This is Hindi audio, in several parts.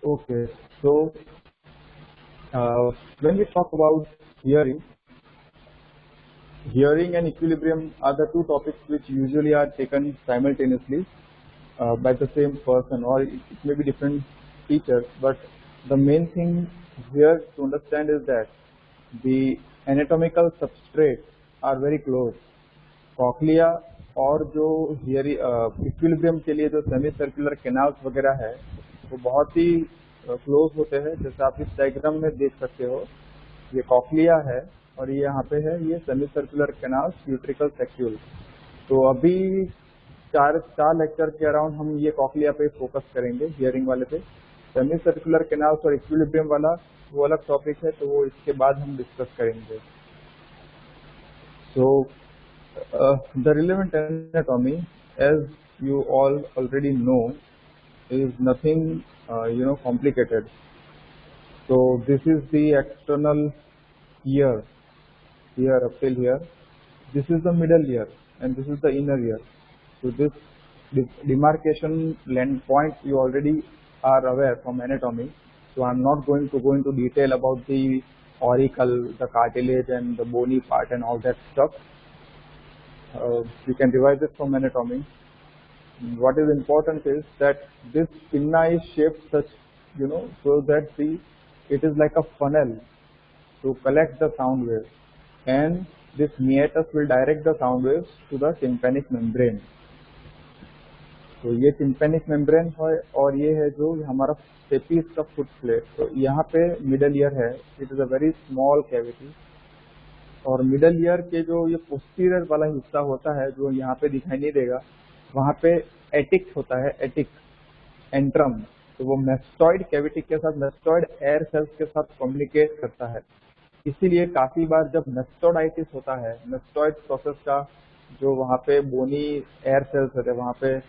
Okay, so when we talk about hearing, hearing and equilibrium are the two topics which usually are taken simultaneously by the same person, or it may be different teachers. But the main thing here to understand is that the anatomical substrates are very close. Cochlea और जो इक्विलिब्रियम के लिए जो सेमी सर्कुलर कैनाल्स वगैरह है वो बहुत ही क्लोज होते हैं। जैसे आप इस डायग्राम में देख सकते हो, ये कॉकलिया है और ये यहाँ पे है ये सेमी सर्कुलर कैनाल्स यूट्रिकल सेक्यूल। तो अभी चार चार लेक्चर के अराउंड हम ये कॉकलिया पे फोकस करेंगे, हियरिंग वाले पे। सेमी सर्कुलर कैनाल्स और इक्विलिब्रियम वाला वो अलग टॉपिक है, तो वो इसके बाद हम डिस्कस करेंगे। So the relevant anatomy, as you all already know, is nothing complicated. So this is the external ear, here up till here. This is the middle ear and this is the inner ear. So this demarcation land point you already are aware from anatomy. So I'm not going to go into detail about the auricle, the cartilage and the bony part and all that stuff. You can revise it from anatomy. What is important is that this pinna is shaped such, so that it is like a funnel to collect the sound waves, and this meatus will direct the sound waves to the tympanic membrane. तो ये tympanic membrane है और ये है जो हमारा स्टेपिस का फुट प्लेट। तो यहाँ पे मिडल ईयर है, it is a very small cavity. और मिडल ईयर के जो ये पोस्टीरियर वाला हिस्सा होता है जो यहाँ पे दिखाई नहीं देगा, वहाँ पे एटिक होता है, एटिक एंट्रम। तो वो मेस्टॉइड कैविटी के साथ, मेस्टॉइड एयर सेल्स के साथ कम्युनिकेट करता है। इसीलिए काफी बार जब मेस्टोडाइटिस होता है, मेस्टॉइड प्रोसेस का जो वहाँ पे बोनी एयर सेल्स होते हैं वहाँ पे,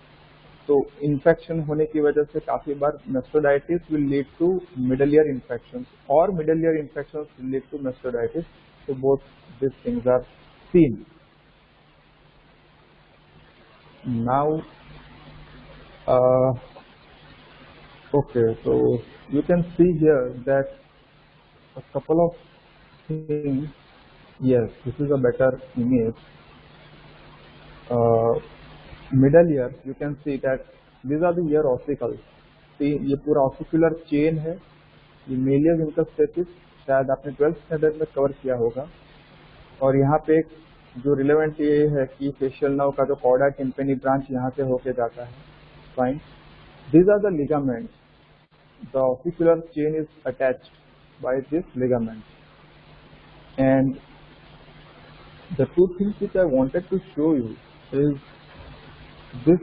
तो इन्फेक्शन होने की वजह से काफी बार mastoiditis will lead to middle ear infection और middle ear infection will lead to mastoiditis. So both these things are seen. Now, okay, so you can see here that a couple of things. Yes, this is a better image. Middle ear, you can see that these are the ear ossicles. See, ये पूरा ऑसिकुलर चेन है, ये मेलियस इंकस स्टेपिस, शायद आपने 12th स्टैंडर्ड में कवर किया होगा। और यहाँ पे एक जो रिलेवेंट ये है कि फेशियल नर्व का जो कॉर्डा टिम्पेनी ब्रांच यहाँ से होके जाता है। Fine, these are the ligaments. The ossicular chain is attached by this ligament. And the two things which I wanted to show you is this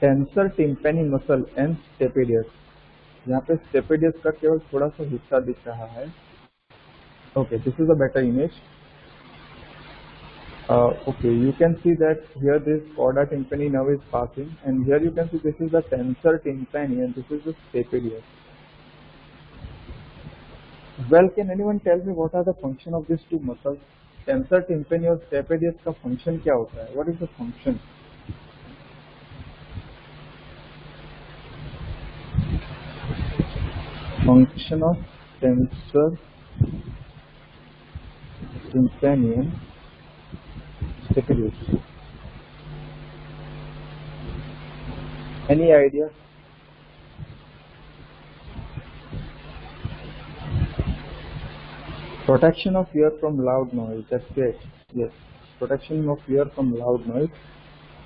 tensor tympani muscle and stapedius. यहाँ पे stapedius का केवल थोड़ा सा हिस्सा दिख रहा है। Okay, this is a better image. Okay, you can see that here this chorda tympani nerve is passing, and here you can see this is the tensor tympani and this is the stapedius. Well, can anyone tell me what are the function of these two muscles? Tensor tympani और stapedius का function क्या होता है? What is the function? Function of tensor tympani and stapedius. Any idea? Protection of ear from loud noise. That's great. Yes, protection of ear from loud noise.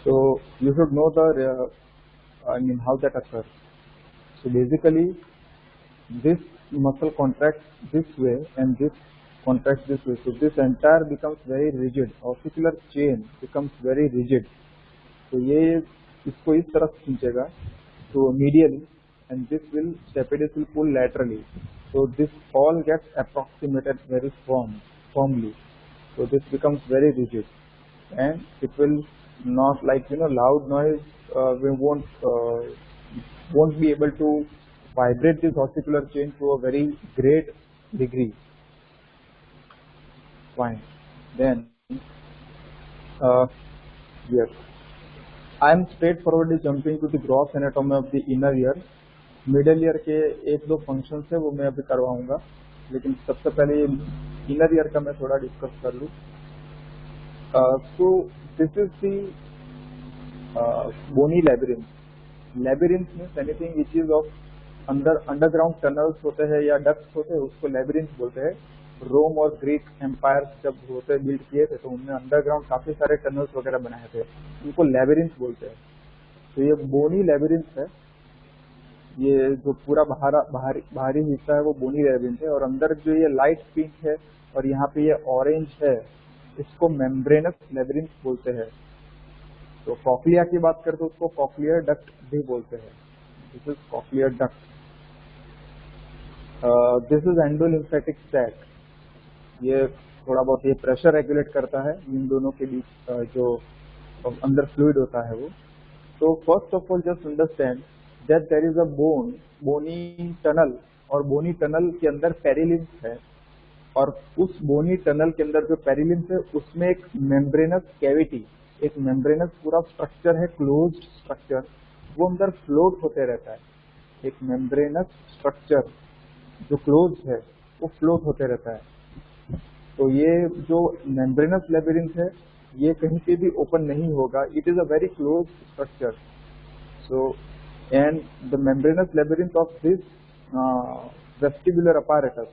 So you should know the how that occurs. So basically, this muscle contracts this way and this contracts this way. So this entire becomes very rigid. Ossicular chain becomes very rigid. तो ये इसको इस तरफ खींचेगा तो medially, and this will stapedius will pull laterally. So this all gets approximated very firmly. So this becomes very rigid, and it will not, like loud noise. We won't be able to vibrate this ossicular chain to a very great degree. Fine. Then yes, I am straightforwardly jumping to the gross anatomy of the inner ear. Middle ear के एक दो फंक्शन है वो मैं अभी करवाऊंगा, लेकिन सबसे पहले ये इनर ईयर का मैं थोड़ा डिस्कस कर लूँ। So this is the bony labyrinth. Labyrinth means anything which is of underground tunnels होते हैं या डक्ट्स होते हैं, उसको लेबिरिंथ बोलते हैं। रोम और ग्रीक एम्पायर जब होते बिल्ड किए थे तो उनमें अंडरग्राउंड काफी सारे टनल्स वगैरह बनाए थे, उनको लेबिरिंथ बोलते हैं। तो ये बोनी लेबिरिंथ है, ये जो पूरा बाहरी हिस्सा है वो बोनी लेबिरिंथ है, और अंदर जो ये लाइट पिंक है और यहाँ पे ये ऑरेंज है, इसको मेम्ब्रेनस लेबिरिंथ बोलते हैं। तो कॉक्लिया की बात करते तो उसको कॉक्लियर डक्ट भी बोलते हैं। This is cochlear duct. This is endolymphatic sac. ये थोड़ा बहुत ये प्रेशर रेगुलेट करता है इन दोनों के बीच, जो अंदर फ्लूइड होता है वो। तो first of all just understand that there is a bony tunnel, और बोनी टनल के अंदर पेरिलिम्फ है, और उस बोनी टनल के अंदर जो पेरिलिम्फ है उसमें एक मेम्ब्रेनस कैविटी, एक मेम्ब्रेनस पूरा स्ट्रक्चर है, क्लोज्ड स्ट्रक्चर, वो अंदर फ्लोट होते रहता है। एक मेम्ब्रेनस स्ट्रक्चर जो क्लोज है वो फ्लोट होते रहता है। तो ये जो मेम्ब्रेनस लेबिरिंथ है ये कहीं पे भी ओपन नहीं होगा, it is a very close structure. So and the membranes labyrinth of this vestibular apparatus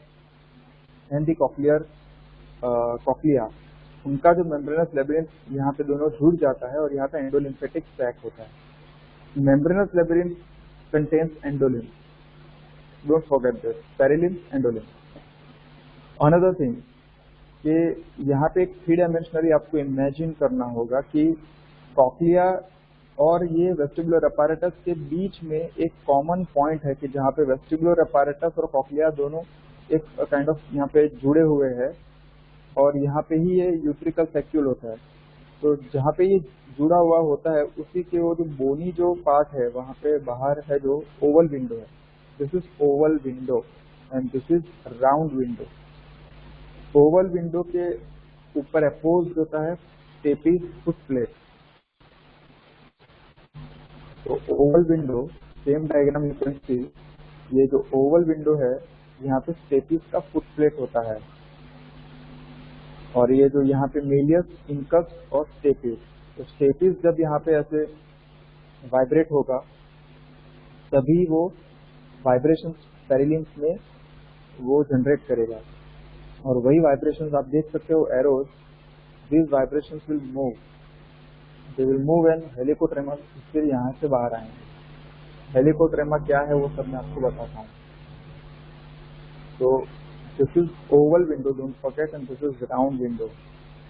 and the cochlea, उनका जो मेम्ब्रेनस लेबिरिंथ यहाँ पे दोनों जुड़ जाता है और यहाँ पे एंडोलिम्फेटिक सैक होता है। Membranous labyrinth contains endolymph, don't forget this, perilymph endolymph. Another thing कि यहाँ पे एक 3 डायमेंशनली आपको इमेजिन करना होगा कि कॉक्लिया और ये वेस्टिबुलर apparatus के बीच में एक कॉमन पॉइंट है कि जहाँ पे वेस्टिबुलर apparatus और कॉक्लिया दोनों एक काइंड ऑफ यहाँ पे जुड़े हुए हैं, और यहाँ पे ही ये यूट्रिकल सैक्यूल होता है। तो जहाँ पे ये जुड़ा हुआ होता है उसी के वो जो बोनी जो पार्ट है वहाँ पे बाहर है जो ओवल विंडो है। This is oval window and this is round window. Oval window के ऊपर अपोज होता है स्टेपीज फुट प्लेट। तो Oval window, same diagram you can see, ये जो ओवल विंडो है यहाँ पे स्टेपीज का फुट प्लेट होता है, और ये जो यहाँ पे मेलियस, इंकस और स्टेपीज, तो स्टेपीज जब यहाँ पे ऐसे वाइब्रेट होगा तभी वो वाइब्रेशन पेरिलिम्फ में वो जनरेट करेगा, और वही वाइब्रेशंस आप देख सकते हो arrows, these vibrations will move, they will move and हेलिकोट्रेमा फिर यहाँ से बाहर आएंगे। हेलिकोट्रेमा क्या है वो सब मैं आपको बताता हूँ। तो this is oval window, don't forget, and this is round window.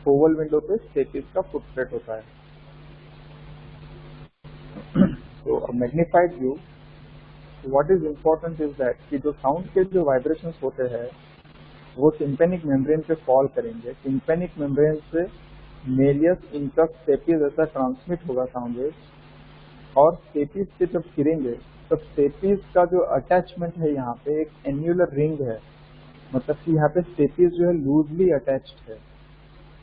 Oval window पे स्टेपीज का फुटप्रिंट होता है। तो a magnified view, what is important is that कि जो साउंड के जो वाइब्रेशंस होते हैं वो टिम्पेनिक मेम्ब्रेन पे फॉल करेंगे। टिम्पेनिक मेम्ब्रेन से मेलियस, इंकस, स्टेपीज ऐसा ट्रांसमिट होगा साउंड वेव, और स्टेपीज से जब गिरेंगे तब स्टेपीज का जो अटैचमेंट है यहाँ पे एक एन्युलर रिंग है, मतलब कि यहाँ पे स्टेपीज जो है लूजली अटैच्ड है।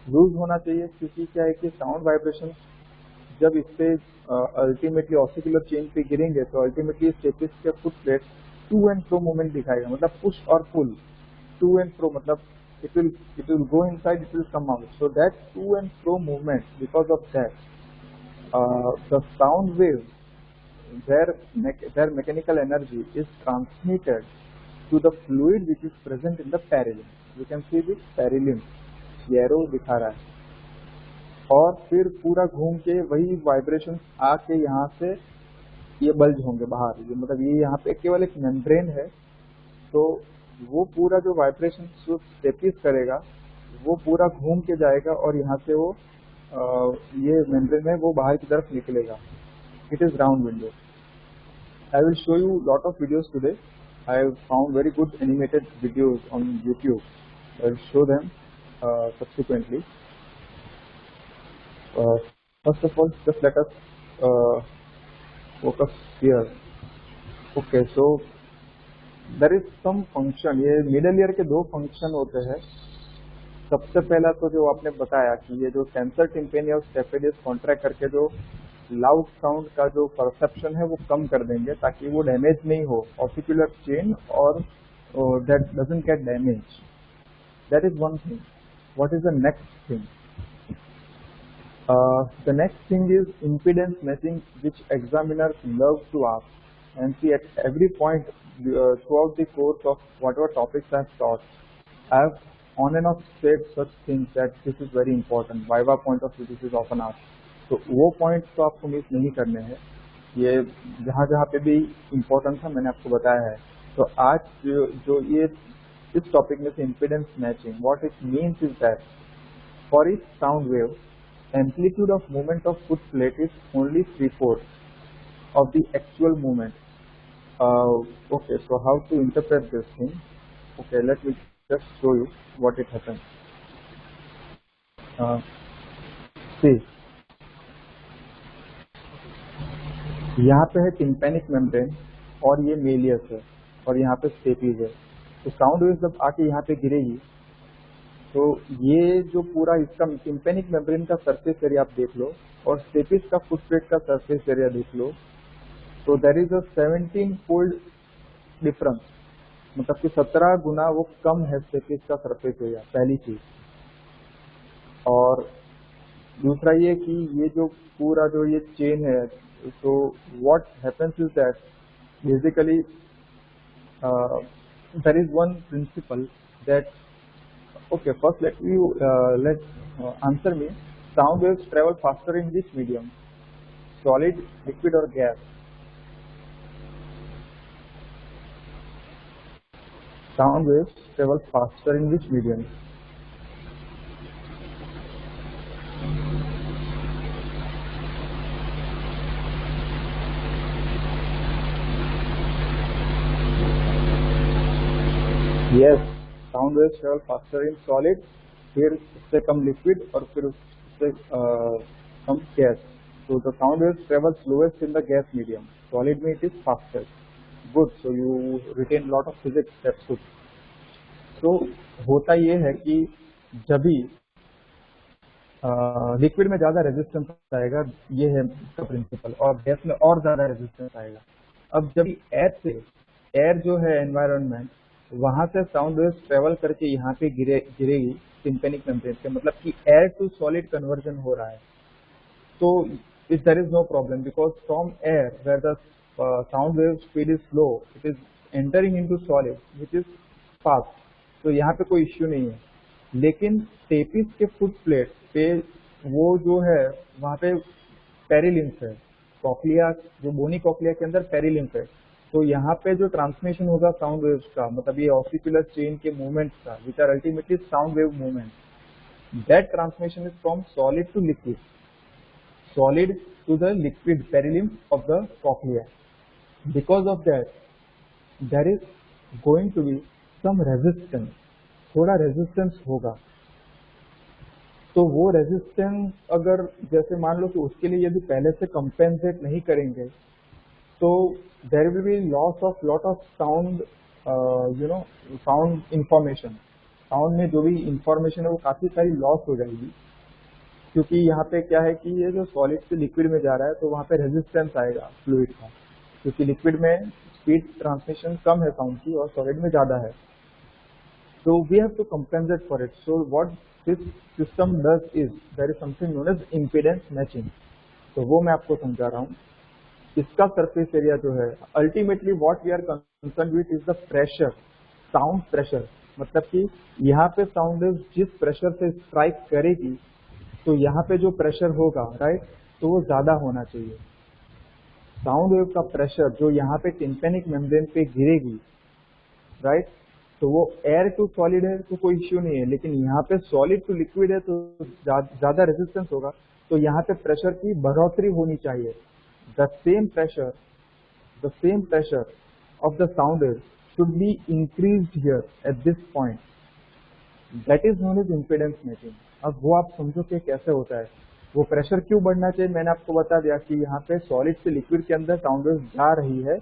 लूज होना चाहिए क्योंकि क्या है कि साउंड वाइब्रेशन जब इससे अल्टीमेटली ऑसिकुलर चेन पे गिरेंगे तो अल्टीमेटली स्टेपीज के foot plate to and fro movement दिखाएगा, मतलब पुश और पुल, टू एंड फ्रो, मतलब it will go inside, it will come out. So that to and fro movement, because of that, the sound wave, their mechanical energy is transmitted to the fluid which is present in the perilymph. You can see this perilymph, ये arrow दिखा रहा है, और फिर पूरा घूम के वही वाइब्रेशन आके यहाँ से ये बल्ज होंगे बाहर। ये मतलब ये यहाँ पे केवल एक मेम्ब्रेन है, तो वो पूरा जो वाइब्रेशन जो स्टेपीज करेगा वो पूरा घूम के जाएगा और यहाँ से वो ये मेम्ब्रेन में वो बाहर की तरफ निकलेगा। It is round window. I will show you lot of videos today. I have found very good animated videos on YouTube. I will show them subsequently. First of all, just let us focus here. Okay, so there is some function, ये मिडल ईयर के 2 फंक्शन होते हैं। सबसे पहला तो जो आपने बताया कि ये जो टेंसर टिम्पेनी और स्टेपेडियस कॉन्ट्रैक्ट करके जो लाउड साउंड का जो परसेप्शन है वो कम कर देंगे ताकि वो डैमेज नहीं हो ऑसिकुलर चेन और that doesn't get damage. That is one thing. What is the next thing? The next thing is impedance matching, which examiners love to ask. And see, at every point throughout the course of whatever topics I have taught, I have on and off said such things that this is very important. Viva point of view, this is often asked. तो वो पॉइंट्स तो आपको मिस नहीं करने हैं. ये जहाँ जहाँ पे भी इम्पोर्टेंट था मैंने आपको बताया है. तो आज जो ये इस टॉपिक में से impedance matching, what it means is that for each sound wave amplitude of movement of foot plate is only 3/4 of the actual movement. Okay, so how to interpret this thing? Okay, let me just show you what it happens. See, यहाँ पे है टिम्पैनिक मेम्ब्रेन और ये मेलियस है और यहाँ पे स्टेपीज है. तो साउंड वेव जब आके यहाँ पे गिरेगी तो ये जो पूरा इसका टिम्पैनिक मेम्ब्रेन का सरफेस एरिया आप देख लो और स्टेपीज का फुट प्लेट का सरफेस एरिया देख लो. तो there is a 17-fold difference, मतलब कि 17 गुना वो कम है स्टेपीज का सरफेस एरिया, पहली चीज. और दूसरा ये कि ये जो पूरा जो ये चेन है, तो what happens is that basically there is one principle that. Okay, first let answer me. Sound waves travel faster in which medium? Solid, liquid or gas? Sound waves travel faster in which medium? Yes, sound waves travel faster in solid, फिर उससे कम लिक्विड और फिर उससे कम गैस. तो the sound waves travel slowest in the gas medium. Solid में it is fastest. Good, so you retain lot of physics, that's good. तो होता ये है कि जब भी लिक्विड में ज्यादा रेजिस्टेंस आएगा, ये है इसका प्रिंसिपल, और गैस में और ज्यादा रेजिस्टेंस आएगा. अब जब एयर जो है एनवायरनमेंट, वहां से साउंड वेव्स ट्रेवल करके यहाँ पे गिरेगी टिम्पैनिक मेम्ब्रेन पे, मतलब कि एयर टू सॉलिड कन्वर्जन हो रहा है. तो if there is no problem because from air where the sound wave speed is slow, it is entering into solid which is fast. तो यहाँ पे कोई इश्यू नहीं है. लेकिन स्टेपीज के फुट प्लेट पे वो जो है वहाँ पे पेरिलिम्फ है, कॉक्लिया, जो बोनी कॉक्लिया के अंदर पेरिलिम्फ है. तो यहाँ पे जो ट्रांसमिशन होगा साउंड वेव्स का, मतलब ये ऑसिकुलर चेन के मूवमेंट्स का, which are ultimately sound wave movement, that transmission is from solid to liquid, solid to the liquid perilymph of the cochlea. Because of that there is going to be some resistance, थोड़ा रेजिस्टेंस होगा. तो वो रेजिस्टेंस अगर जैसे मान लो कि उसके लिए यदि पहले से कंपेंसेट नहीं करेंगे तो there will be loss of lot of sound, sound information. Sound में जो भी इंफॉर्मेशन है वो काफी सारी लॉस हो जाएगी, क्योंकि यहाँ पे क्या है कि ये जो सॉलिड से लिक्विड में जा रहा है तो वहाँ पे रेजिस्टेंस आएगा फ्लूइड का, क्योंकि लिक्विड में स्पीड ट्रांसमिशन कम है साउंड की और सॉलिड में ज्यादा है. तो we have to compensate for it. So what this system does is there is something known as impedance matching. तो वो मैं आपको समझा रहा हूँ. इसका सरफेस एरिया जो है, ultimately what we are concern with is the pressure, sound pressure. मतलब कि यहाँ पे साउंड वेव जिस प्रेशर से स्ट्राइक करेगी तो यहाँ पे जो प्रेशर होगा, राइट, तो वो ज्यादा होना चाहिए. साउंड वेव का प्रेशर जो यहाँ पे टिम्पैनिक मेम्ब्रेन पे गिरेगी, राइट, तो वो एयर टू सॉलिड है तो कोई इश्यू नहीं है, लेकिन यहाँ पे सॉलिड टू लिक्विड है तो ज्यादा रेजिस्टेंस होगा. तो यहाँ पे प्रेशर की बढ़ोतरी होनी चाहिए. The same pressure of the sound wave should be increased here at this point. That is known as impedance matching. अब वो आप समझो कि कैसे होता है. वो प्रेशर क्यों बढ़ना चाहिए, मैंने आपको बता दिया कि यहाँ पे सॉलिड से लिक्विड के अंदर साउंड वेव जा रही है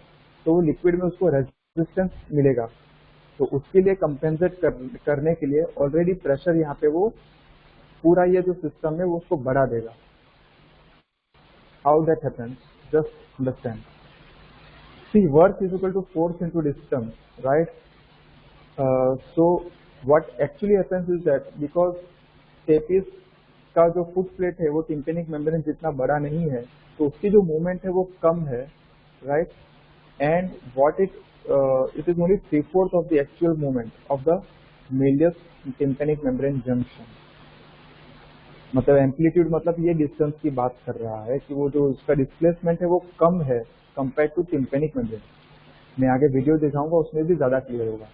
तो वो लिक्विड में उसको रेजिस्टेंस मिलेगा. तो उसके लिए कंपेंसेट करने के लिए ऑलरेडी प्रेशर यहाँ पे वो पूरा ये जो सिस्टम है वो उसको बढ़ा देगा. how that happens, just understand. See, work is equal to force into distance, right? So what actually happens is that because stapes का जो फुट प्लेट है वो टिम्पेनिक मेम्ब्रेन जितना बड़ा नहीं है, तो उसकी जो मूवमेंट है वो कम है, right? And what it is only 3/4 of the actual movement of the medius tympanic membrane junction. मतलब एम्पलीट्यूड मतलब ये डिस्टेंस की बात कर रहा है कि वो जो उसका डिस्प्लेसमेंट है वो कम है कंपेयर टू टिम्पेनिक मेम्ब्रेन. मैं आगे वीडियो दिखाऊंगा, उसमें भी ज्यादा क्लियर होगा.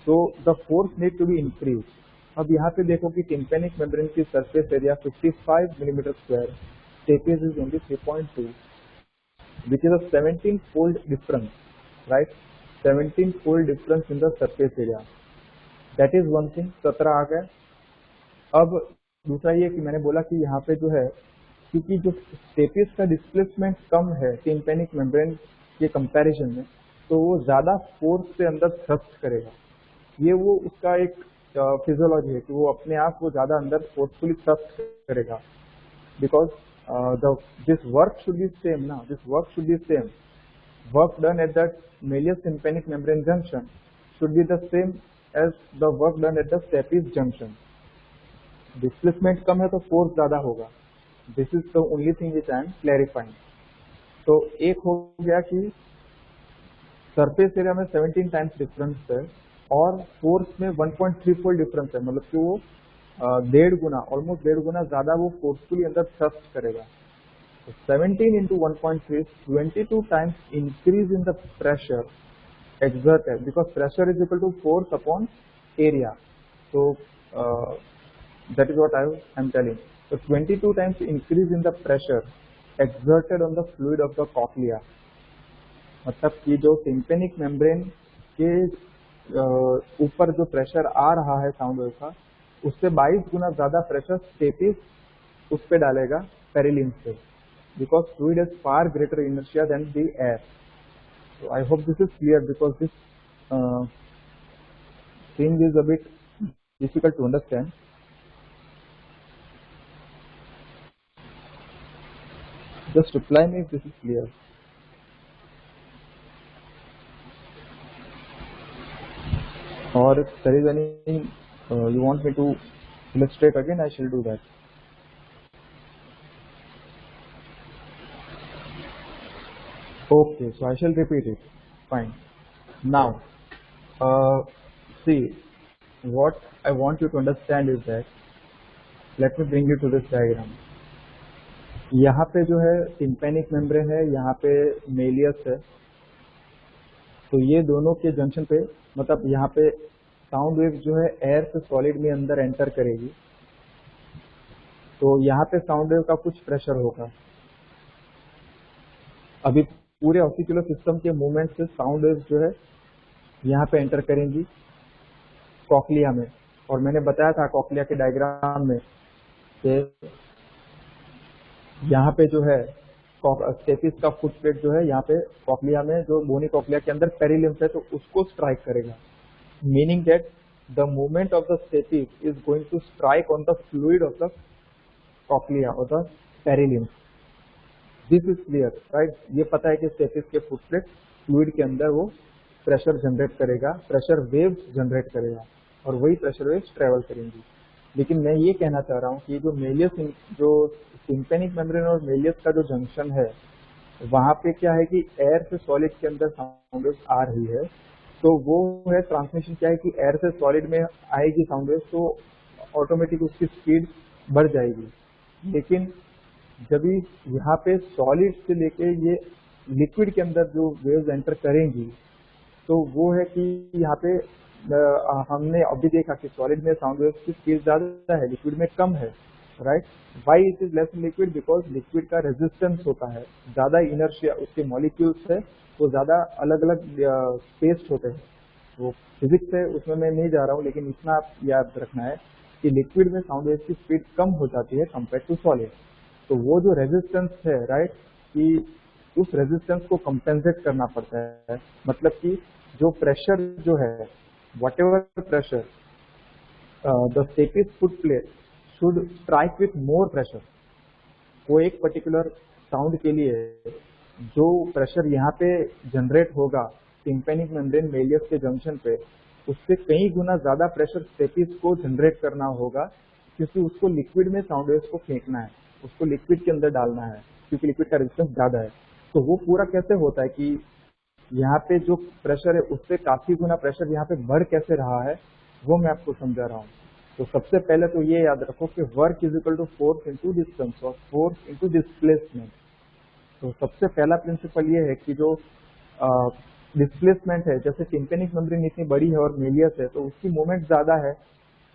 So the force need to be increase. अब यहाँ पे देखो कि टिम्पेनिक मेम्ब्रेन की surface area 55 millimetre square, stapes is only 3.2, which is a 17-fold difference, right? 17-fold difference in the surface area. That is one thing. 17 आ गया. अब दूसरा ये कि मैंने बोला कि यहाँ पे जो है, क्योंकि जो स्टेपिस का डिस्प्लेसमेंट कम है टिम्पेनिक मेम्ब्रेन के कंपैरिजन में, तो वो ज्यादा फोर्स से अंदर थ्रस्ट करेगा. ये वो उसका एक फिजियोलॉजी है कि वो अपने आप वो ज्यादा अंदर फोर्सफुली थ्रस्ट करेगा. Because this work should be same now. This work should be same. Work done at the medius tympanic membrane junction should be the same as the work done at the stapes junction. Displacement कम है तो force ज़्यादा होगा. This is the only thing which I am clarifying. तो एक हो गया कि सरफेस एरिया में 17 टाइम्स डिफरेंस है और फोर्स में 1.34 डिफरेंस है. मतलब कि वो 1.5 गुना, ऑलमोस्ट 1.5 गुना ज्यादा वो फोर्सफुली अंदर थ्रस्ट करेगा. 17 into 1.3 is 22 times increase in the pressure exerted, because pressure is equal to force upon area. So that is what I am telling. So 22 times increase in the pressure exerted on the fluid of the cochlea. मतलब कि जो टिम्पेनिक मेम्ब्रेन के ऊपर जो प्रेशर आ रहा है साउंड वेव का, उससे 22 गुना ज्यादा प्रेशर स्टेपिस उस पे डालेगा पेरिलिम्स से, because fluid has far greater inertia than the air. So I hope this is clear, because this thing is a bit difficult to understand. Just reply me if this is clear. Or if there is any you want me to illustrate again, I shall do that. Okay, so I shall repeat it. Fine. Now, see, what I want you to understand is that, let me bring you to this diagram. यहाँ पे जो है टिम्पेनिक मेम्ब्रेन है, यहाँ पे मेलियस है. तो ये दोनों के जंक्शन पे, मतलब यहाँ पे साउंड वेव जो है एयर से सॉलिड में अंदर एंटर करेगी, तो यहाँ पे साउंड वेव का कुछ प्रेशर होगा. अभी पूरे ऑसिकुलर सिस्टम के मूवमेंट से साउंड वेव जो है यहाँ पे एंटर करेंगी कॉक्लिया में. और मैंने बताया था कॉक्लिया के डायग्राम में कि यहाँ पे जो है स्टेपिस का फुट प्लेट जो है यहाँ पे कॉक्लिया में, जो बोनी कॉक्लिया के अंदर पेरिलिम्स है, तो उसको स्ट्राइक करेगा. Meaning that the movement of the stapes is going to strike on the fluid of the cochlea और the perilymph. This is clear, right? ये पता है कि स्टेपिस के फुट प्लेट फ्लूइड के अंदर वो प्रेशर जनरेट करेगा, प्रेशर वेव्स जनरेट करेगा, और वही प्रेशर वेव्स ट्रेवल करेंगी. लेकिन मैं ये कहना चाह रहा हूँ कि जो मेलियस, जो टिम्पेनिक मेम्ब्रेन और मेलियस का जो जंक्शन है, वहाँ पे क्या है कि एयर से सॉलिड के अंदर साउंड वेव्स आ रही है. तो वो है ट्रांसमिशन, क्या है कि एयर से सॉलिड में आएगी साउंड वेव्स, तो ऑटोमेटिक उसकी स्पीड बढ़ जाएगी. लेकिन जब यहाँ पे सॉलिड से लेके ये लिक्विड के अंदर जो वेव्स एंटर करेंगी, तो वो है कि यहाँ पे हमने अभी देखा कि सॉलिड में साउंड वेव्स की स्पीड ज्यादा है, लिक्विड में कम है, right? Why it is less in liquid? Because liquid का रेजिस्टेंस होता है ज्यादा, इनर्शिया उसके मॉलिक्यूल्स है वो ज्यादा अलग अलग स्पेस्ड होते हैं. वो फिजिक्स है, उसमें मैं नहीं जा रहा हूँ, लेकिन इतना आप याद रखना है कि लिक्विड में साउंड वेव्स की स्पीड कम हो जाती है कंपेयर टू सॉलिड. तो वो जो रेजिस्टेंस है, राइट, कि उस रेजिस्टेंस को कंपेंसेट करना पड़ता है. मतलब कि जो प्रेशर जो है, whatever pressure, the stapes foot plate should strike with more pressure. वो एक पर्टिकुलर साउंड के लिए जो प्रेशर यहाँ पे जनरेट होगा टिम्पैनिक मेम्ब्रेन मेलियस के जंक्शन पे, उससे कई गुना ज्यादा प्रेशर स्टेपिस को जनरेट करना होगा, क्योंकि उसको लिक्विड में साउंड वेव्स को फेंकना है, उसको लिक्विड के अंदर डालना है, क्योंकि लिक्विड का रेजिस्टेंस ज्यादा है। तो वो पूरा कैसे होता है कि यहाँ पे जो प्रेशर है उससे काफी गुना प्रेशर यहाँ पे बढ़ कैसे रहा है, वो मैं आपको समझा रहा हूँ। तो सबसे पहले तो ये याद रखो कि work is equal to force into distance और फोर्स इंटू डिस्प्लेसमेंट। तो सबसे पहला प्रिंसिपल ये है कि जो डिस्प्लेसमेंट है, जैसे टिम्पैनिक मेम्ब्रेन इतनी बड़ी है और मेलियस है तो उसकी मूवमेंट ज्यादा है,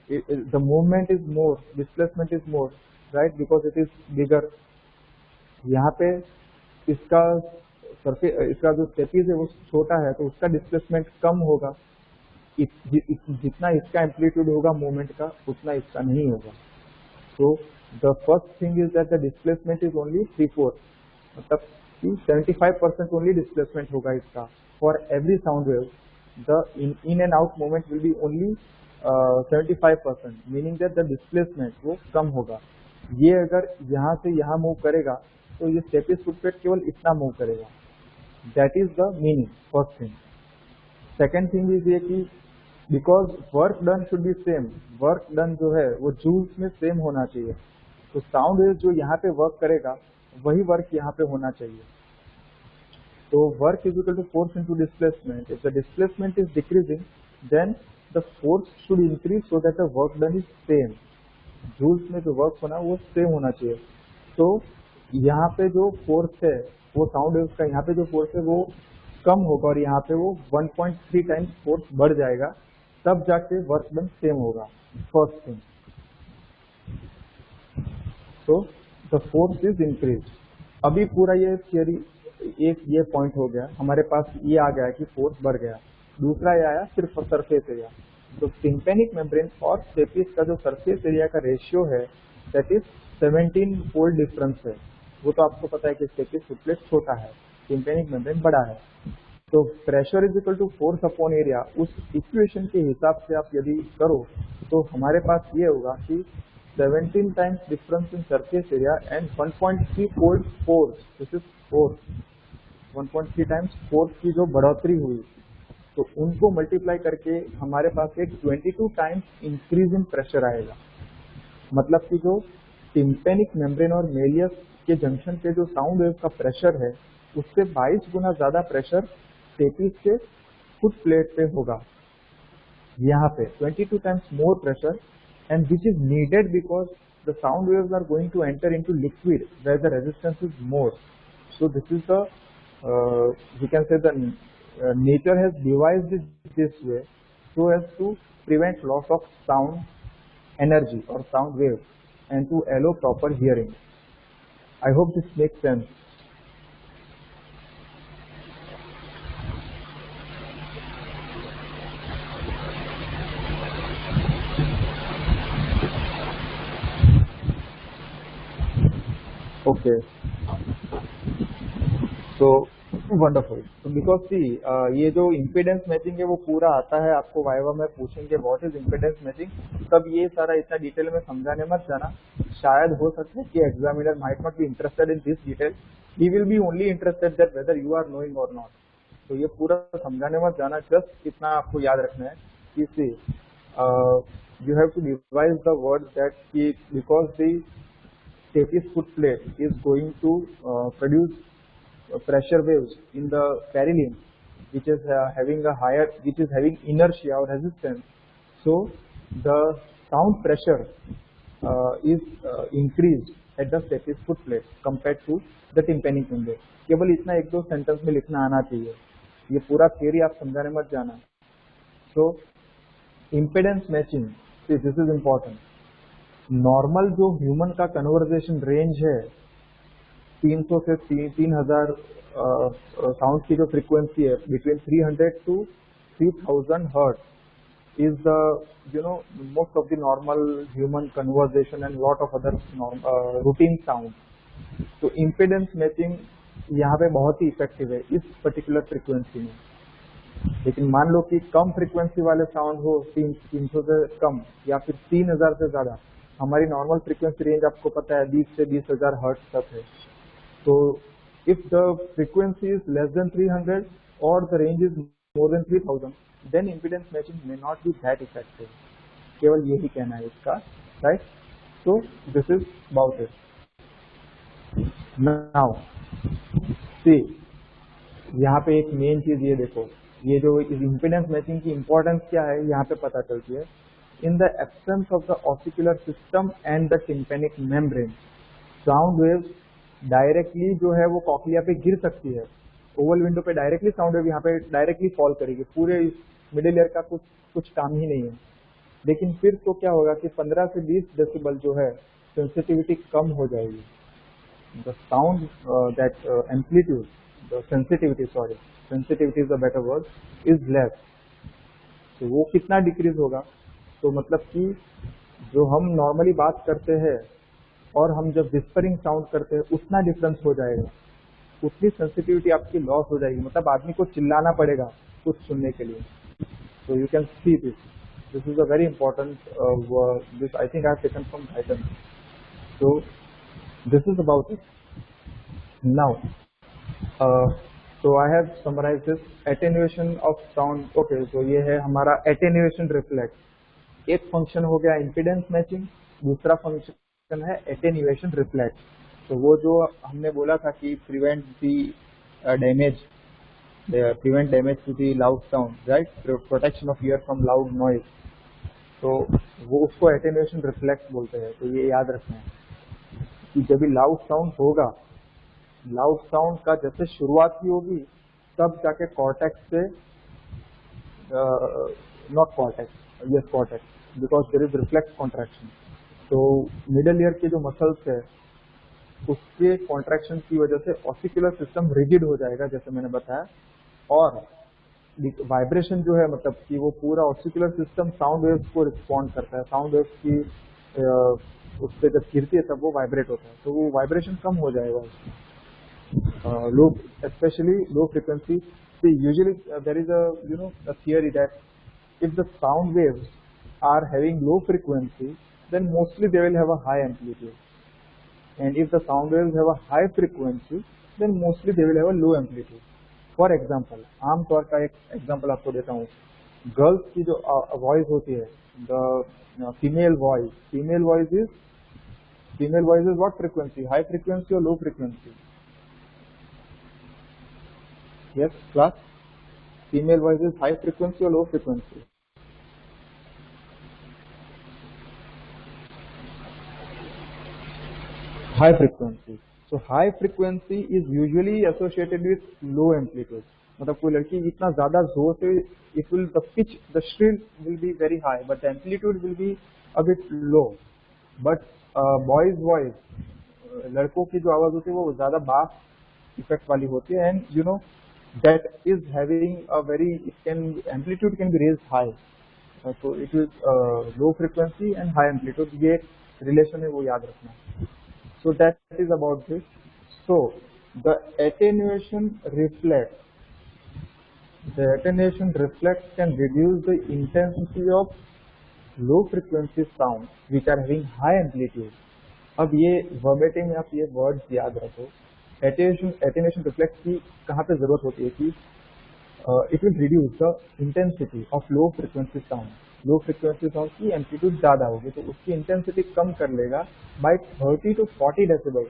the movement is more, displacement is more, right, because it is bigger. यहाँ पे इसका इसका जो स्टेपिस है वो छोटा है तो उसका डिस्प्लेसमेंट कम होगा, जितना इसका एम्पलीट्यूड होगा मूवमेंट का उतना इसका नहीं होगा। तो the first thing is that the displacement is only 3/4, मतलब कि 75% ओनली डिस्प्लेसमेंट होगा इसका for every sound wave. The in and out movement will be only 75%, meaning that the displacement वो कम होगा। ये अगर यहाँ से यहाँ मूव करेगा तो ये स्टेपिस फुटप्रिंट केवल इतना मूव करेगा, that is the meaning first thing. Second thing is ये कि because work done should be same, work done जो है वो जूल्स में सेम होना चाहिए, तो साउंड वेव जो यहाँ पे वर्क करेगा वही वर्क यहाँ पे होना चाहिए। तो work is equal to force into displacement. If the displacement is decreasing then the force should increase so that the work done is same, joules में जो वर्क होना वो सेम होना चाहिए। तो यहाँ पे जो फोर्स है वो साउंड वेव का यहाँ पे जो फोर्स है वो कम होगा और यहाँ पे वो 1.3 टाइम्स फोर्स बढ़ जाएगा, तब जाके वर्क डन सेम होगा, फर्स्ट थिंग। तो द फोर्स इज इंक्रीज। अभी पूरा ये थियरी, एक ये पॉइंट हो गया हमारे पास, ये आ गया कि फोर्स बढ़ गया। दूसरा ये आया सिर्फ सरफेस एरिया। तो टिम्पैनिक मेम्ब्रेन और स्टेपिस का जो सरफेस एरिया का रेशियो है दैट इज 17 फोल्ड डिफरेंस है। वो तो आपको पता है कि स्टेपिस फुटप्रिंट छोटा है, टिम्पैनिक मेम्ब्रेन बड़ा है। तो pressure is equal to force upon area, उस इक्वेशन के हिसाब से आप यदि करो तो हमारे पास ये होगा कि 17 times difference in surface area and 1.3 fold force, this is force, 1.3 times force की जो बढ़ोतरी हुई, तो उनको मल्टीप्लाई करके हमारे पास एक 22 टाइम्स इंक्रीज इन प्रेशर आएगा। मतलब कि जो टिम्पैनिक मेम्ब्रेन और मेलियस के जंक्शन पे जो साउंड वेव का प्रेशर है उससे 22 गुना ज्यादा प्रेशर स्टेपिस के फुट प्लेट पे होगा, यहाँ पे 22 times more pressure, and which is needed because the sound waves are going to enter into liquid where the resistance is more. So this is the we can say the nature has devised it this way so as to prevent loss of sound energy or sound waves and to allow proper hearing. I hope this makes sense. Okay, so wonderful. तो बिकॉज सी ये जो इम्पीडेंस मैचिंग है वो पूरा आता है आपको वाइवा में पूछेंगे व्हाट इज इम्पीडेंस मैचिंग, तब ये सारा इतना डिटेल में समझाने मत जाना। शायद हो सकता है कि examiner might not be interested in this detail, he will be only interested that whether you are knowing और नॉट। तो ये पूरा समझाने मत जाना, जस्ट इतना आपको याद रखना है कि see you have to devise the word that because the stapes foot plate is going to produce pressure waves in the perihelion which is having inertia or resistance, so the sound pressure is increased at the stapes foot plate compared to the tympanic membrane। केवल इतना एक दो सेंटेंस में लिखना आना चाहिए, ये पूरा थियरी आप समझाने मत जाना। so impedance matching, this is important। Normal जो ह्यूमन का कन्वर्जेशन रेंज है 300 से 3000 साउंड की जो फ्रीक्वेंसी है between 300 to 3000 hertz is the most of the normal human conversation and lot of other routine sound. तो इम्पीडेंस मैचिंग यहाँ पे बहुत ही इफेक्टिव है इस पर्टिकुलर फ्रीक्वेंसी में। लेकिन मान लो कि कम फ्रीक्वेंसी वाले साउंड हो 300 से कम या फिर 3000 से ज्यादा, हमारी नॉर्मल फ्रीक्वेंसी रेंज आपको पता है 20 से 20,000 हर्ट्ज तक है। So if the frequency is less than 300 or the range is more than 3000, then impedance matching may not be that effective. केवल यही कहना है इसका, right? So this is about it. Now see, यहाँ पे एक मेन चीज ये देखो, ये जो इम्पीडेंस मैचिंग की इम्पोर्टेंस क्या है यहाँ पे पता चलती है. In the absence of the ossicular system and the tympanic membrane, sound wave directly जो है वो कॉक्लिया पे गिर सकती है. ओवल विंडो पे डायरेक्टली साउंड वेव यहाँ पे डायरेक्टली फॉल करेगी, पूरे मिडिल ईयर का कुछ काम ही नहीं है. लेकिन फिर तो क्या होगा कि 15 से 20 डेसिबल जो है सेंसिटिविटी कम हो जाएगी. The sound that amplitude, the sensitivity is the better word, is less. तो वो कितना डिक्रीज होगा? तो मतलब कि जो हम नॉर्मली बात करते हैं और हम जब विस्परिंग साउंड करते हैं उतना डिफरेंस हो जाएगा, उतनी सेंसिटिविटी आपकी लॉस हो जाएगी. मतलब आदमी को चिल्लाना पड़ेगा कुछ सुनने के लिए. So you can see this is a very important word. This I think I have taken from Titan. So this is about it. Now so I have summarized this attenuation of sound. Okay, so ये है हमारा attenuation reflex. एक फंक्शन हो गया impedance matching, दूसरा फंक्शन है attenuation reflex. तो वो जो हमने बोला था कि prevent damage to the loud sound, right? Protection of ear from loud noise. तो वो उसको attenuation reflex बोलते हैं. तो ये याद रखना है कि जब भी loud sound होगा, लाउड साउंड का जैसे शुरुआत ही होगी तब जाके कॉर्टेक्स से, not cortex, yes cortex, because there is reflex contraction. तो मिडल ईयर के जो मसल्स है उसके कॉन्ट्रैक्शन की वजह से ऑसिकुलर सिस्टम रिजिड हो जाएगा जैसे मैंने बताया, और वाइब्रेशन जो है मतलब कि वो पूरा ऑसिकुलर सिस्टम साउंड वेव्स को रिस्पॉन्ड करता है. साउंड वेव्स की उस पर जब गिरती है तब वो वाइब्रेट होता है, तो वो वाइब्रेशन कम हो जाएगा उसमें. Low, especially low frequency. See, usually there is a theory that if the sound waves are having low frequency, then mostly they will have a high amplitude. And if the sound waves have a high frequency, then mostly they will have a low amplitude. For example, आमतौर का एक एग्जांपल आपको देता हूँ. गर्ल्स की जो वॉइस होती है, the female voice is what frequency? High frequency or low frequency? Yes, class. Female voice is high frequency or low frequency? High frequency. So high frequency is usually associated with low amplitude. मतलब कोई लड़की इतना ज्यादा जोर से, the shrill will be very high, but the amplitude will be a bit low. But boys voice, लड़कों की जो आवाज होती है वो ज्यादा बास इफेक्ट वाली होती है, and that is having a amplitude can be raised high. So it is low frequency and high amplitude. ये relation है वो याद रखना. So that is about this. So the attenuation reflex can reduce the intensity of low frequency sounds which are having high amplitude. अब ये verbatim आप ये words याद रखो. Attenuation reflex की कहाँ पे जरूरत होती है कि it will reduce the intensity of low frequency sound. Low frequency sound की एम्पलीट्यूड ज्यादा होगी तो उसकी इंटेंसिटी कम कर लेगा बाय 30 to 40 डेसिबल.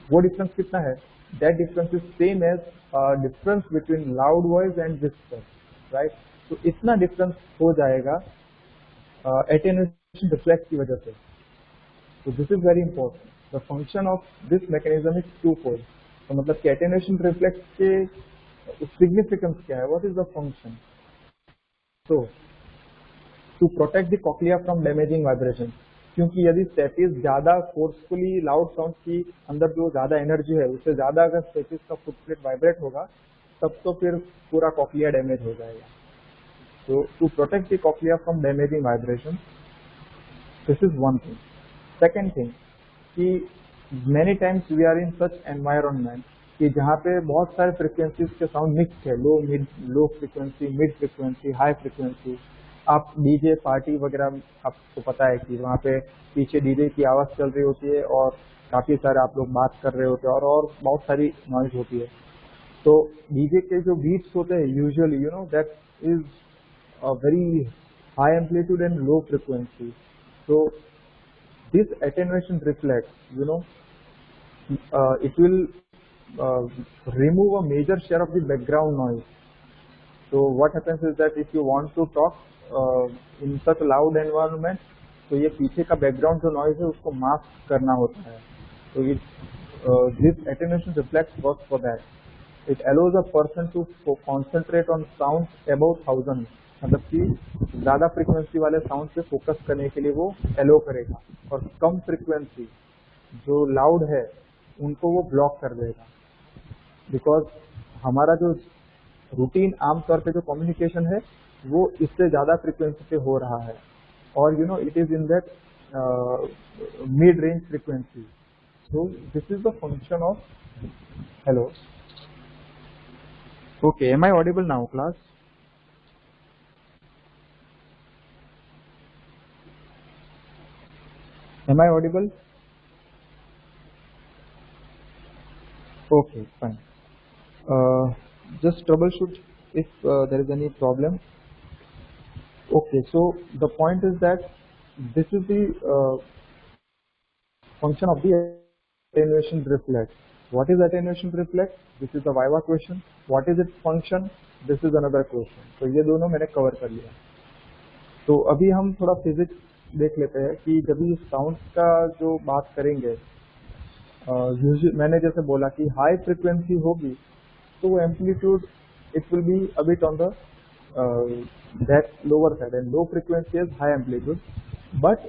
वो डिफरेंस कितना है? That difference is same age difference between loud voice and whisper, right? तो इतना डिफरेंस हो जाएगा एटेन्यूएशन रिफ्लेक्स की वजह से. तो this is very important. The function of this mechanism is two fold. तो मतलब कि एटेन्यूएशन रिफ्लेक्स के सिग्निफिकेंस क्या है? What is the function? So, to protect the cochlea from damaging vibration, क्योंकि यदि स्टेटिस ज्यादा फोर्सफुली लाउड साउंड की अंदर जो ज्यादा एनर्जी है उससे ज्यादा अगर स्टेटिस का फुटप्रिंट वाइब्रेट होगा तब तो फिर पूरा कॉक्लिया डैमेज हो जाएगा. तो to protect the cochlea from damaging vibration, this is one thing. Second thing कि many times we are in such environment कि जहाँ पे बहुत सारे फ्रिक्वेंसीज के साउंड मिक्स है, low frequency, mid frequency, high frequency. आप डीजे पार्टी वगैरह आपको पता है कि वहाँ पे पीछे डीजे की आवाज चल रही होती है और काफ़ी सारे आप लोग बात कर रहे होते हैं और बहुत सारी नॉइज होती है। तो डीजे के जो बीट्स होते हैं usually that is a very high amplitude and low frequency. So this attenuation reflex, it will uh, remove a major share of the background noise. So what happens is that if you want to talk in such a loud environment, तो ये पीछे का background जो noise है उसको mask करना होता है। तो this attenuation reflex works for that. It allows a person to concentrate on sounds above 1000, मतलब कि ज़्यादा फ्रीक्वेंसी वाले साउंड पे फोकस करने के लिए वो एलो करेगा, और कम फ्रीक्वेंसी जो लाउड है उनको वो ब्लॉक कर देगा। बिकॉज हमारा जो रूटीन आमतौर पे जो कम्युनिकेशन है वो इससे ज़्यादा फ्रीक्वेंसी पे हो रहा है, और it is in that mid range frequency. So this is the function of hello. Okay, am I audible now, class? Am I audible? Okay, fine. Just troubleshoot if there is any problem. Okay, so the point is that this is the function of the attenuation reflex. What is attenuation reflex? This is the Viva question. What is its function? This is another question. तो ये दोनों मैंने कवर कर लिया। तो अभी हम थोड़ा फिजिक्स देख लेते हैं कि जब ये साउंड का जो बात करेंगे, मैंने जैसे बोला कि हाई फ्रिक्वेंसी होगी तो वो amplitude it will be a bit on the that lower side, and low frequency is high amplitude, but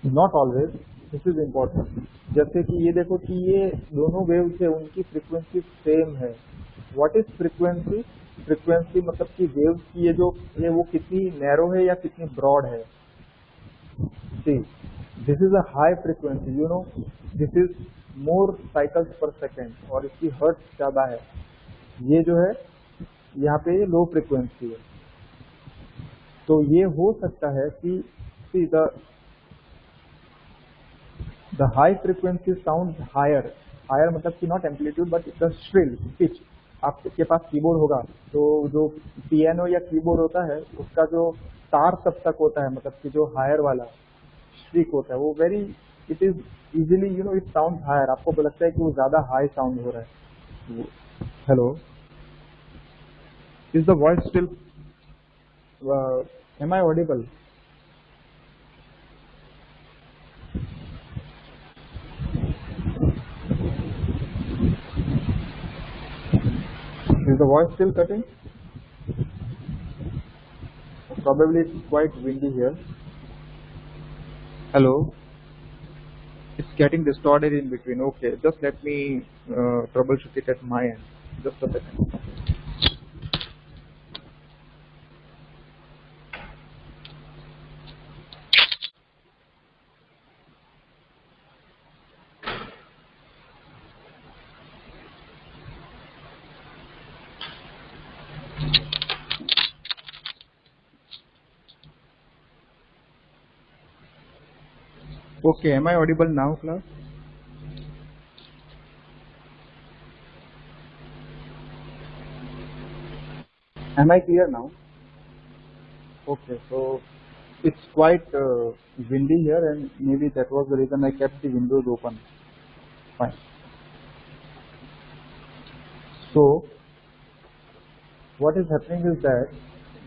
not always. This is important. जैसे कि ये देखो कि ये दोनों वेव्स है उनकी फ्रिक्वेंसी सेम है। What is frequency? फ्रिक्वेंसी मतलब कि वेव्स की ये वो कितनी नैरो है या कितनी ब्रॉड है। See this is a high frequency, this is more cycles पर सेकेंड, और इसकी हर्ट्ज ज़्यादा है। ये जो है यहाँ पे ये लो फ्रिक्वेंसी है। तो ये हो सकता है कि see the high frequency sound higher मतलब कि not amplitude but the shrill pitch. आपके पास कीबोर्ड होगा तो जो पियानो या कीबोर्ड होता है उसका जो तार सप्तक होता है, मतलब कि जो हायर वाला श्रीक होता है, वो very it is easily it sound higher. आपको लगता है कि वो ज्यादा हाई साउंड हो रहा है। Hello, is the voice still am I audible? Is the voice still cutting? Probably it's quite windy here. Hello? It's getting distorted in between. Okay, just let me troubleshoot it at my end. Just a second. Okay, am I audible now, class? Am I clear now? Okay, so it's quite windy here, and maybe that was the reason I kept the windows open. Fine. So what is happening is that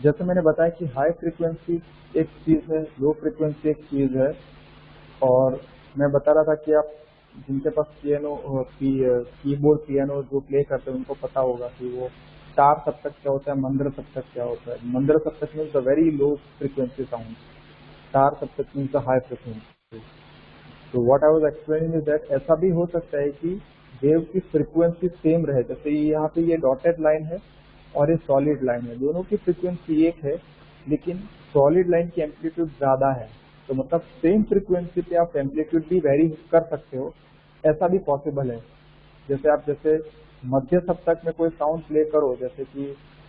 जैसे मैंने बताया कि हाई फ्रीक्वेंसी एक चीज़ है, लो फ्रीक्वेंसी एक चीज़ है, और मैं बता रहा था कि आप जिनके पास कीबोर्ड पियानो जो प्ले करते हैं उनको पता होगा कि वो तार सप्तक क्या होता है, मंद्र सप्तक क्या होता है। मंद्र सप्तक means the very low frequency sound, तार सप्तक मीन्स द हाई फ्रीक्वेंसी। तो what I was explaining is that ऐसा भी हो सकता है कि वेव की फ्रीक्वेंसी सेम रहे। जैसे यहाँ पे ये डॉटेड लाइन है और ये सॉलिड लाइन है, दोनों की फ्रीक्वेंसी एक है, लेकिन सॉलिड लाइन की एम्पलीट्यूड ज़्यादा है। तो मतलब सेम फ्रीक्वेंसी पे आप एम्पलीट्यूड भी वेरी कर सकते हो, ऐसा भी पॉसिबल है। जैसे मध्य सप्तक में कोई साउंड प्ले करो, जैसे कि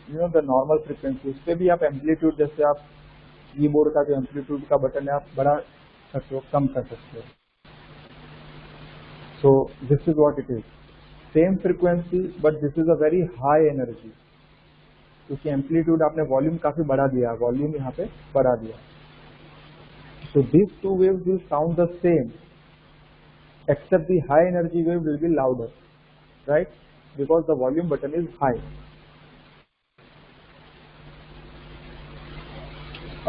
द नॉर्मल फ्रीक्वेंसी, उस पर भी आप एम्पलीट्यूड, जैसे आप कीबोर्ड का जो एम्पलीट्यूड का बटन है आप बढ़ा सकते हो, कम कर सकते हो। So this is what it is, same frequency but this is a very high energy, क्योंकि एम्पलीट्यूड आपने वॉल्यूम काफी बढ़ा दिया, वॉल्यूम यहाँ पे बढ़ा दिया. So these two waves will sound the same except the high energy wave will be louder, right? Because the volume button is high.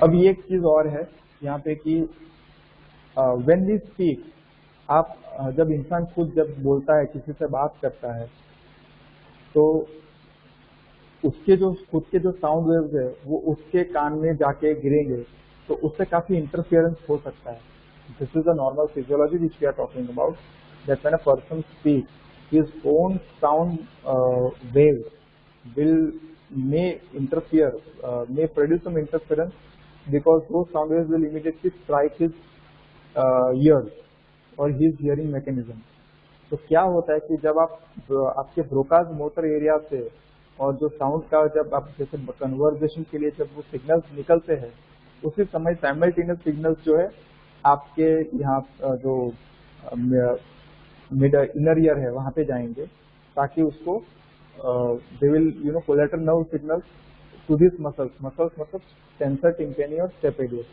अब ये एक चीज और है यहाँ पे कि when we speak, आप जब इंसान खुद जब बोलता है, किसी से बात करता है, तो उसके जो खुद के जो साउंड वेव्स है वो उसके कान में जाके गिरेंगे, तो उससे काफी इंटरफियरेंस हो सकता है. This is a normal physiology which we are talking about, that when a person speak his own sound wave may interfere, may produce some interference, because those sound waves will immediately strike his ears or his hearing mechanism. तो क्या होता है कि जब आप आपके ब्रोकाज मोटर एरिया से और जो साउंड का जब आप जैसे कन्वर्जेशन के लिए जब वो सिग्नल्स निकलते हैं, उसी समय साइमल्टेनियस सिग्नल्स जो है आपके यहाँ जो मिड इनर ईयर है वहाँ पे जाएंगे, ताकि उसको they will collateral nerve signals to this muscles मतलब टेंसर टिम्पेनी और स्टेपेडियस.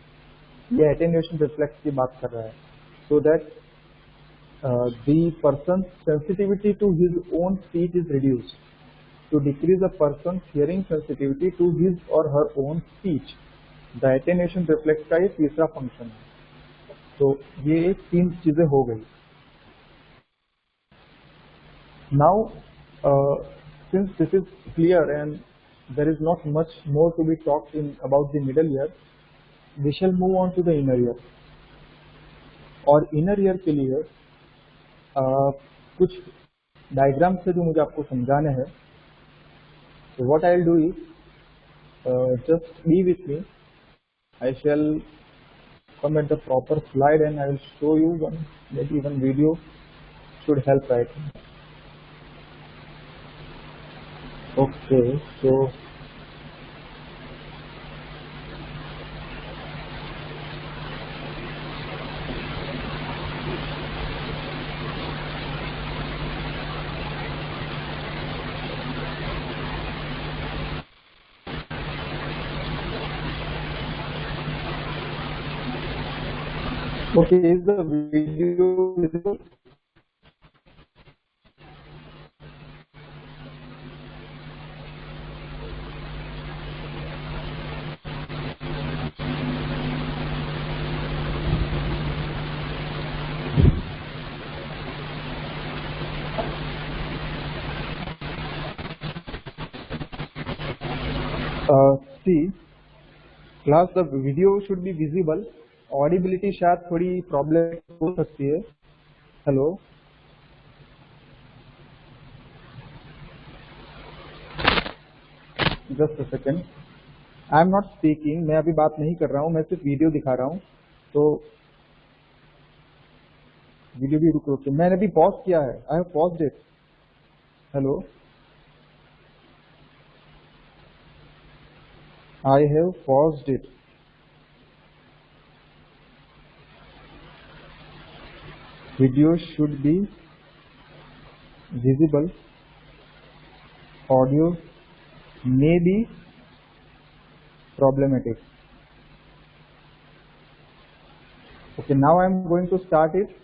ये एटेन्यूएशन रिफ्लेक्स की बात कर रहा है. So that the person's sensitivity to his own speech is reduced. To decrease a person's hearing sensitivity to his or her own speech, the attenuation reflex का ये तीसरा फंक्शन है. तो ये तीन चीजें हो गई. Now, since this is clear and there is not much more to be talked in about the middle ear, we shall move on to the inner ear. और inner ear के लिए कुछ डायग्राम से जो मुझे आपको समझाने हैं. So what I will do is, just be with me. I shall come at the proper slide and I will show you maybe one video should help right now. Okay, so okay, is the video visible? See, class, the video should be visible. Audibility शायद थोड़ी प्रॉब्लम हो सकती है. Hello, just a second. I am not speaking, मैं अभी बात नहीं कर रहा हूँ, मैं सिर्फ वीडियो दिखा रहा हूँ. तो वीडियो भी रुक रुक के मैंने अभी पॉज किया है. I have paused it. Hello, I have paused it. Video should be visible. Audio may be problematic. Okay, now I am going to start it.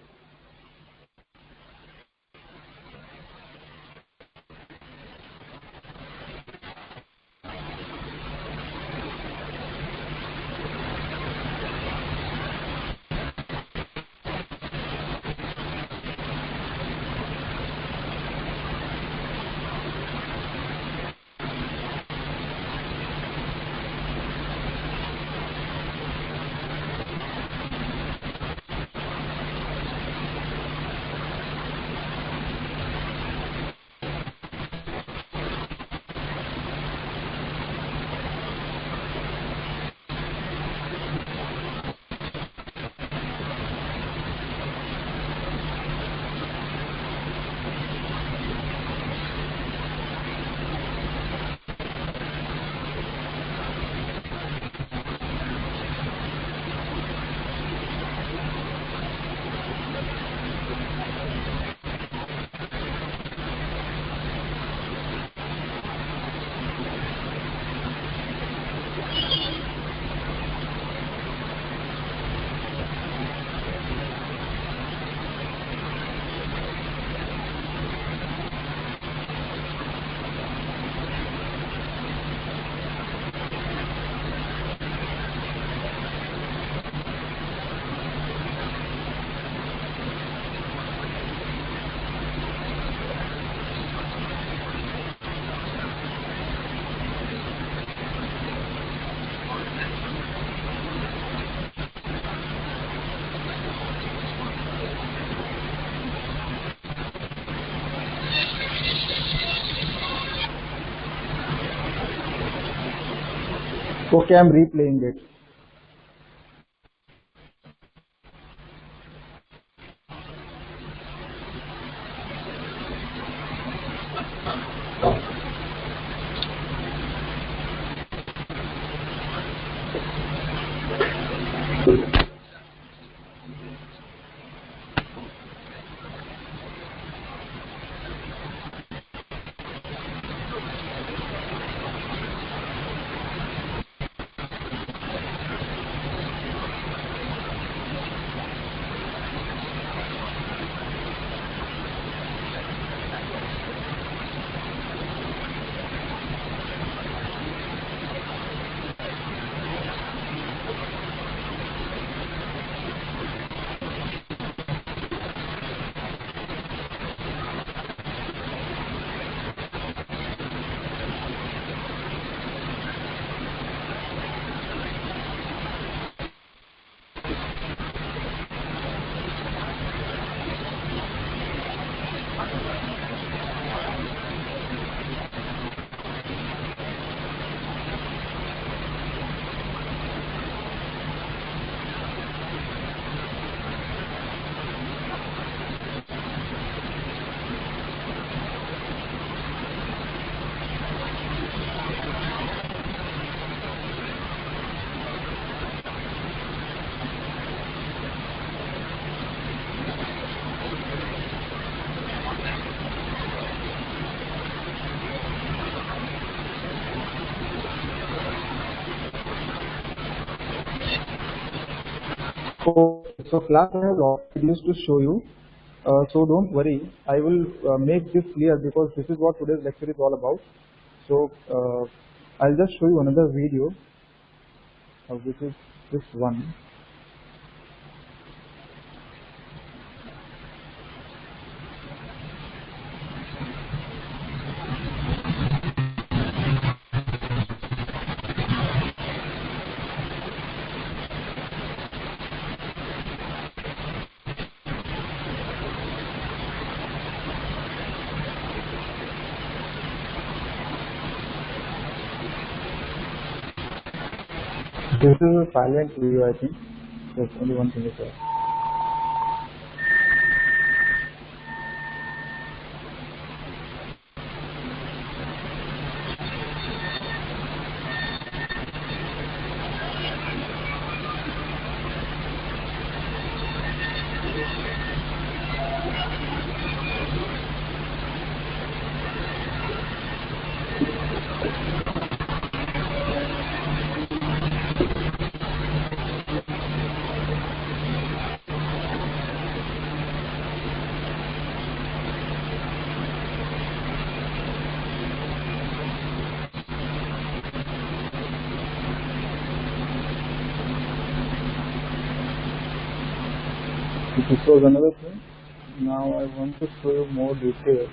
Okay, I'm replaying it. So class, I have lot of videos to show you. So don't worry, I will make this clear because this is what today's lecture is all about. So I'll just show you another video, which is this one. This is a silent video, I think. There's only one thing is there. This was another thing. Now I want to show you more details.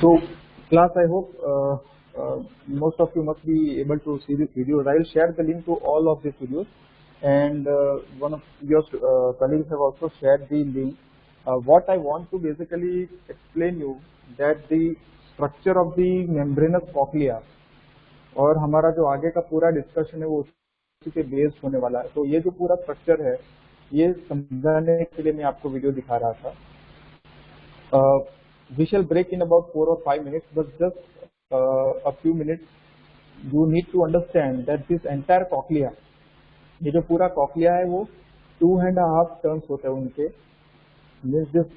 So class, I hope most of you must be able to see this video. I will share the link to all of these videos, and one of your colleagues have also shared the link. What I want to basically explain you that the structure of the membranous cochlea और हमारा जो आगे का पूरा डिस्कशन है वो उसी पे बेस्ड होने वाला है। तो ये जो पूरा स्ट्रक्चर है ये समझाने के लिए मैं आपको वीडियो दिखा रहा था। We shall break in about 4 or 5 minutes, but just a few minutes you need to understand that this entire cochlea, ये जो पूरा cochlea है वो 2.5 टर्न्स होते हैं उनके। This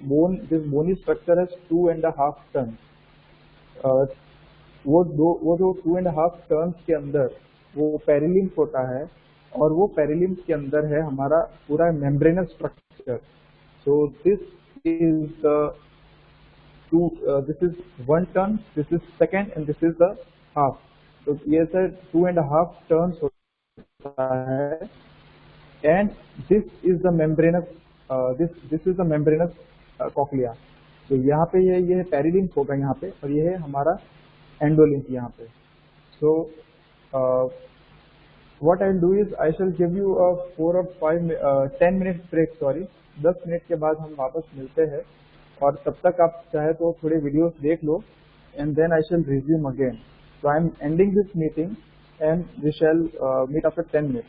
bony structure has 2.5 turns. वो जो 2.5 टर्न्स के अंदर वो पेरिलिम्स होता है और वो पेरिलिम्स के अंदर है हमारा पूरा membranous structure. So this is 1 turn, this is second and this is the half. तो ये सर 2.5 टर्न्स होता है and this is the membranes this is the membranes cochlea. तो यहाँ पे ये पेरिलिम्स होगा यहाँ पे और ये है हमारा एंडोलिम्फ यहाँ पे। सो what I'll do is I shall give you a 4 or 10 minutes break, sorry 10 minute के बाद हम वापस मिलते हैं और तब तक आप चाहे तो थोड़े वीडियोस देख लो and then I shall resume again. So I am ending this meeting and we shall meet after 10 minutes.